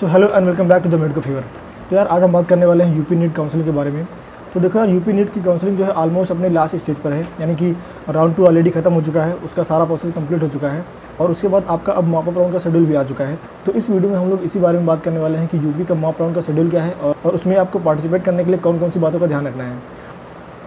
So hello and welcome back to the medico fever. तो यार आज हम बात करने वाले हैं यूपी नीट काउंसलिंग के बारे में। तो देखो यार, यूपी नीट की काउंसलिंग जो है ऑलमोस्ट अपने लास्ट स्टेज पर है, यानी कि राउंड 2 ऑलरेडी खत्म हो चुका है, उसका सारा प्रोसेस कंप्लीट हो चुका है और उसके बाद आपका अब मॉप अप राउंड का शेड्यूल भी आ चुका है। तो इस वीडियो में हम लोग इसी बारे में बात करने वाले हैं कि यूपी का मॉप राउंड का शेड्यूल क्या है और उसमें आपको पार्टिसिपेट करने के लिए कौन कौन सी बातों का ध्यान रखना है।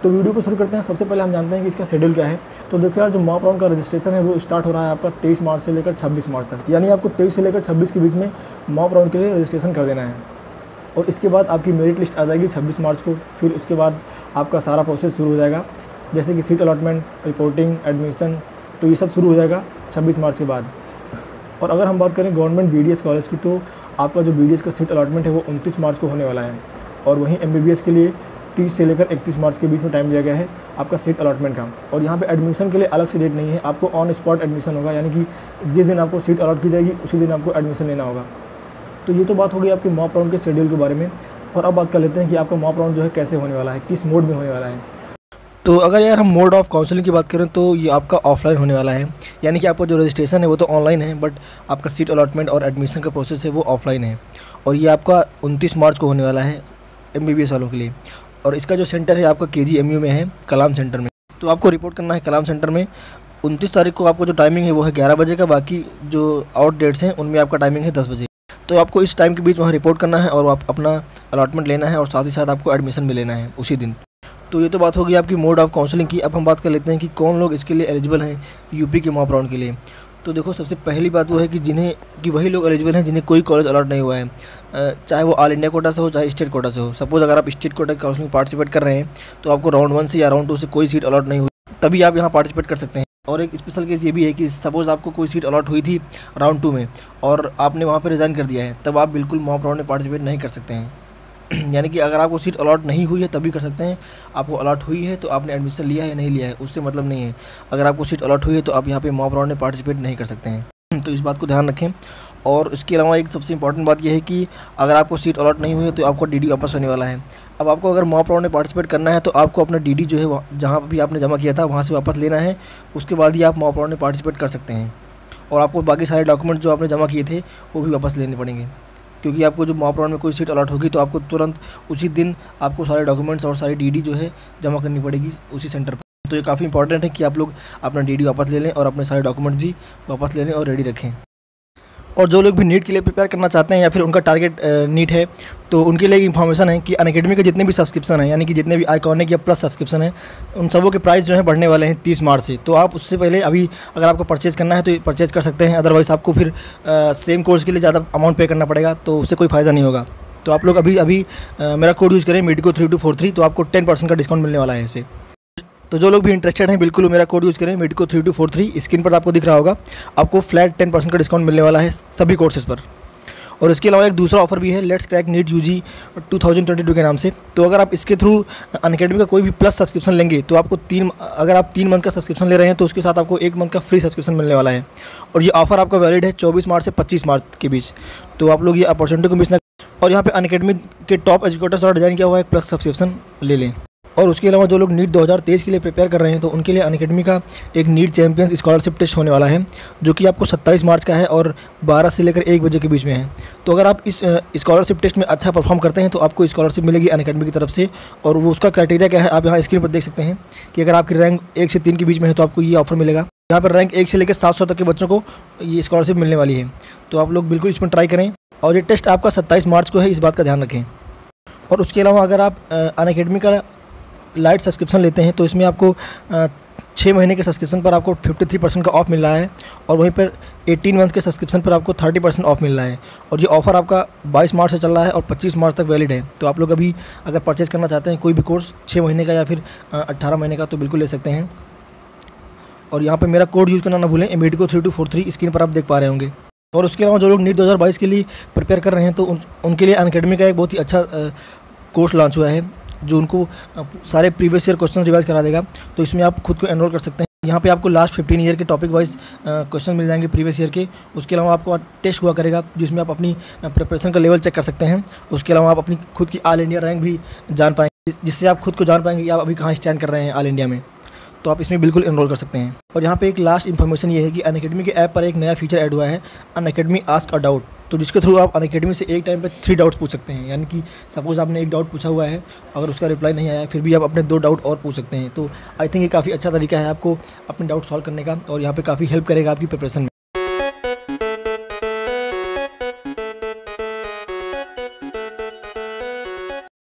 तो वीडियो को शुरू करते हैं। सबसे पहले हम जानते हैं कि इसका शेड्यूल क्या है। तो देखो यार, जो मॉप राउंड का रजिस्ट्रेशन है वो स्टार्ट हो रहा है आपका 23 मार्च से लेकर 26 मार्च तक, यानी आपको 23 से लेकर 26 के बीच में मॉप राउंड के लिए रजिस्ट्रेशन कर देना है। और इसके बाद आपकी मेरिट लिस्ट आ जाएगी 26 मार्च को। फिर उसके बाद आपका सारा प्रोसेस शुरू हो जाएगा, जैसे कि सीट अलॉटमेंट, रिपोर्टिंग, एडमिशन, तो ये सब शुरू हो जाएगा 26 मार्च के बाद। और अगर हम बात करें गवर्नमेंट BDS कॉलेज की, तो आपका जो BDS का सीट अलॉटमेंट है वो 29 मार्च को होने वाला है। और वहीं MBBS के लिए 30 से लेकर 31 मार्च के बीच में टाइम दिया गया है आपका सीट अलॉटमेंट का। और यहाँ पे एडमिशन के लिए अलग से डेट नहीं है, आपको ऑन स्पॉट एडमिशन होगा, यानी कि जिस दिन आपको सीट अलॉट की जाएगी उसी दिन आपको एडमिशन लेना होगा। तो ये तो बात होगी आपके मॉप राउंड के शेड्यूल के बारे में। और अब बात कर लेते हैं कि आपका मॉप राउंड जो है कैसे होने वाला है, किस मोड में होने वाला है। तो अगर यार हम मोड ऑफ काउंसलिंग की बात करें तो ये आपका ऑफलाइन होने वाला है, यानी कि आपका जो रजिस्ट्रेशन है वो तो ऑनलाइन है, बट आपका सीट अलॉटमेंट और एडमिशन का प्रोसेस है वो ऑफलाइन है। और ये आपका 29 मार्च को होने वाला है MBBS वालों के लिए। और इसका जो सेंटर है आपका KGMU में है, कलाम सेंटर में। तो आपको रिपोर्ट करना है कलाम सेंटर में। 29 तारीख को आपको जो टाइमिंग है वो है 11 बजे का, बाकी जो आउट डेट्स हैं उनमें आपका टाइमिंग है 10 बजे। तो आपको इस टाइम के बीच वहाँ रिपोर्ट करना है और आप अपना अलॉटमेंट लेना है और साथ ही साथ आपको एडमिशन भी लेना है उसी दिन। तो ये तो बात होगी आपकी मोड ऑफ काउंसलिंग की। अब हम बात कर लेते हैं कि कौन लोग इसके लिए एलिजिबल हैं यूपी के मॉप राउंड के लिए। तो देखो, सबसे पहली बात वो है कि वही लोग एलिजिबल हैं जिन्हें कोई कॉलेज अलॉट नहीं हुआ है, चाहे वो ऑल इंडिया कोटा से हो चाहे स्टेट कोटा से हो। सपोज़ अगर आप स्टेट कोटा की काउंसलिंग पार्टिसिपेट कर रहे हैं तो आपको राउंड 1 से या राउंड 2 से कोई सीट अलॉट नहीं हुई, तभी आप यहाँ पार्टिसिपेट कर सकते हैं। और एक स्पेशल केस ये भी है कि सपोज़ आपको कोई सीट अलॉट हुई थी राउंड 2 में और आपने वहाँ पर रिज़ाइन कर दिया है, तब आप बिल्कुल मॉप राउंड में पार्टिसिपेट नहीं कर सकते हैं। यानी कि अगर आपको सीट अलॉट नहीं हुई है तभी कर सकते हैं, आपको अलॉट हुई है तो आपने एडमिशन लिया है या नहीं लिया है उससे मतलब नहीं है। अगर आपको सीट अलॉट हुई है तो आप यहाँ पे मॉप राउंड में पार्टिसिपेट नहीं कर सकते हैं। तो इस बात को ध्यान रखें। और इसके अलावा एक सबसे इंपॉर्टेंट बात यह है कि अगर आपको सीट अलॉट नहीं हुई है तो आपको DD वापस होने वाला है। अब आपको अगर मॉप राउंड में पार्टिसिपेट करना है तो आपको अपना DD जो है जहाँ भी आपने जमा किया था वहाँ से वापस लेना है, उसके बाद ही आप मॉप राउंड में पार्टिसिपेट कर सकते हैं। और आपको बाकी सारे डॉक्यूमेंट जो आपने जमा किए थे वो भी वापस लेने पड़ेंगे, क्योंकि आपको जो मॉप राउंड में कोई सीट अलॉट होगी तो आपको तुरंत उसी दिन आपको सारे डॉक्यूमेंट्स और सारी DD जो है जमा करनी पड़ेगी उसी सेंटर पर। तो ये काफ़ी इंपॉर्टेंट है कि आप लोग अपना DD वापस ले लें और अपने सारे डॉक्यूमेंट भी वापस ले लें और रेडी रखें। और जो लोग भी नीट के लिए प्रिपेयर करना चाहते हैं या फिर उनका टारगेट नीट है, तो उनके लिए इन्फॉर्मेशन है कि अनअकैडमी के जितने भी सब्सक्रिप्शन हैं, यानी कि जितने भी आइकॉनिक या प्लस सब्सक्रिप्शन है, उन सबों के प्राइस जो है बढ़ने वाले हैं 30 मार्च से। तो आप उससे पहले अभी अगर आपको परचेज़ करना है तो परचेज़ कर सकते हैं, अदरवाइज़ आपको फिर सेम कोर्स के लिए ज़्यादा अमाउंट पे करना पड़ेगा, तो उससे कोई फ़ायदा नहीं होगा। तो आप लोग अभी मेरा कोड यूज़ करें MEDICO3243, तो आपको 10% का डिस्काउंट मिलने वाला है इस पर। तो जो लोग भी इंटरेस्टेड हैं बिल्कुल मेरा कोड यूज़ करें MEDICO3243, स्क्रीन पर आपको दिख रहा होगा। आपको फ्लैट 10% का डिस्काउंट मिलने वाला है सभी कोर्सेज़ पर। और इसके अलावा एक दूसरा ऑफर भी है, लेट्स क्रैक नीट UG 2022 के नाम से। तो अगर आप इसके थ्रू अनअकैडमी का कोई भी प्लस सब्सक्रिप्शन लेंगे तो आपको अगर आप 3 मंथ का सब्सक्रिप्शन ले रहे हैं तो उसके साथ आपको 1 मंथ का फ्री सब्सक्रिप्शन मिलने वाला है। और ये ऑफर आपका वैलिड है 24 मार्च से 25 मार्च के बीच। तो आप लोग ये अपॉर्चुनिटी को मिस ना। और यहाँ पे अनअकैडमी के टॉप एजुकेटर्स द्वारा डिज़ाइन किया हुआ एक प्लस सब्सक्रिप्शन ले लें। और उसके अलावा जो लोग नीट 2023 के लिए प्रिपेयर कर रहे हैं तो उनके लिए अनअकैडमी का एक नीट चैंपियंस स्कॉलरशिप टेस्ट होने वाला है, जो कि आपको 27 मार्च का है और 12 से लेकर 1 बजे के बीच में है। तो अगर आप इस स्कॉलरशिप टेस्ट में अच्छा परफॉर्म करते हैं तो आपको स्कॉलरशिप मिलेगी अनअकैडमी की तरफ से। और वो उसका क्राइटेरिया क्या है आप यहाँ स्क्रीन पर देख सकते हैं कि अगर आपकी रैंक 1 से 3 के बीच में है तो आपको ये ऑफर मिलेगा। यहाँ पर रैंक 1 से लेकर 700 तक के बच्चों को ये स्कॉलरशिप मिलने वाली है। तो आप लोग बिल्कुल इसमें ट्राई करें। और ये टेस्ट आपका 27 मार्च को है, इस बात का ध्यान रखें। और उसके अलावा अगर आप अनअकैडमी का लाइट सब्सक्रिप्शन लेते हैं तो इसमें आपको 6 महीने के सब्सक्रिप्शन पर आपको 53% का ऑफ मिल रहा है। और वहीं पर 18 मंथ के सब्सक्रिप्शन पर आपको 30% ऑफ मिल रहा है। और ये ऑफ़र आपका 22 मार्च से चल रहा है और 25 मार्च तक वैलिड है। तो आप लोग अभी अगर परचेज़ करना चाहते हैं कोई भी कोर्स 6 महीने का या फिर 18 महीने का तो बिल्कुल ले सकते हैं। और यहाँ पर मेरा कोड यूज़ करना ना भूलें, MEDICO3243, स्क्रीन पर आप देख पा रहे होंगे। और उसके अलावा जो लोग नीट 2022 के लिए प्रिपेयर कर रहे हैं तो उनके लिए अनअकैडमी का एक बहुत ही अच्छा कोर्स लॉन्च हुआ है, जो उनको सारे प्रीवियस ईयर क्वेश्चन रिवाइज करा देगा। तो इसमें आप खुद को एनरोल कर सकते हैं। यहाँ पे आपको लास्ट 15 ईयर के टॉपिक वाइज क्वेश्चन मिल जाएंगे प्रीवियस ईयर के। उसके अलावा आपको टेस्ट हुआ करेगा जिसमें आप अपनी प्रिपरेशन का लेवल चेक कर सकते हैं। उसके अलावा आप अपनी खुद की ऑल इंडिया रैंक भी जान पाएंगे, जिससे आप खुद को जान पाएंगे कि आप अभी कहाँ स्टैंड कर रहे हैं ऑल इंडिया में। तो आप इसमें बिल्कुल एनरोल कर सकते हैं। और यहाँ पे एक लास्ट इन्फॉर्मेशन ये है कि अनअकैडमी के ऐप पर एक नया फीचर ऐड हुआ है, अनअकैडमी आस्क अ डाउट, तो जिसके थ्रू आप अनअकैडमी से एक टाइम पे 3 डाउट्स पूछ सकते हैं। यानी कि सपोज़ आपने एक डाउट पूछा हुआ है, अगर उसका रिप्लाई नहीं आया फिर भी आप अपने 2 डाउट और पूछ सकते हैं। तो आई थिंक ये काफ़ी अच्छा तरीका है आपको अपने डाउट सॉल्व करने का, और यहाँ पे काफ़ी हेल्प करेगा आपकी प्रिपरेशन में।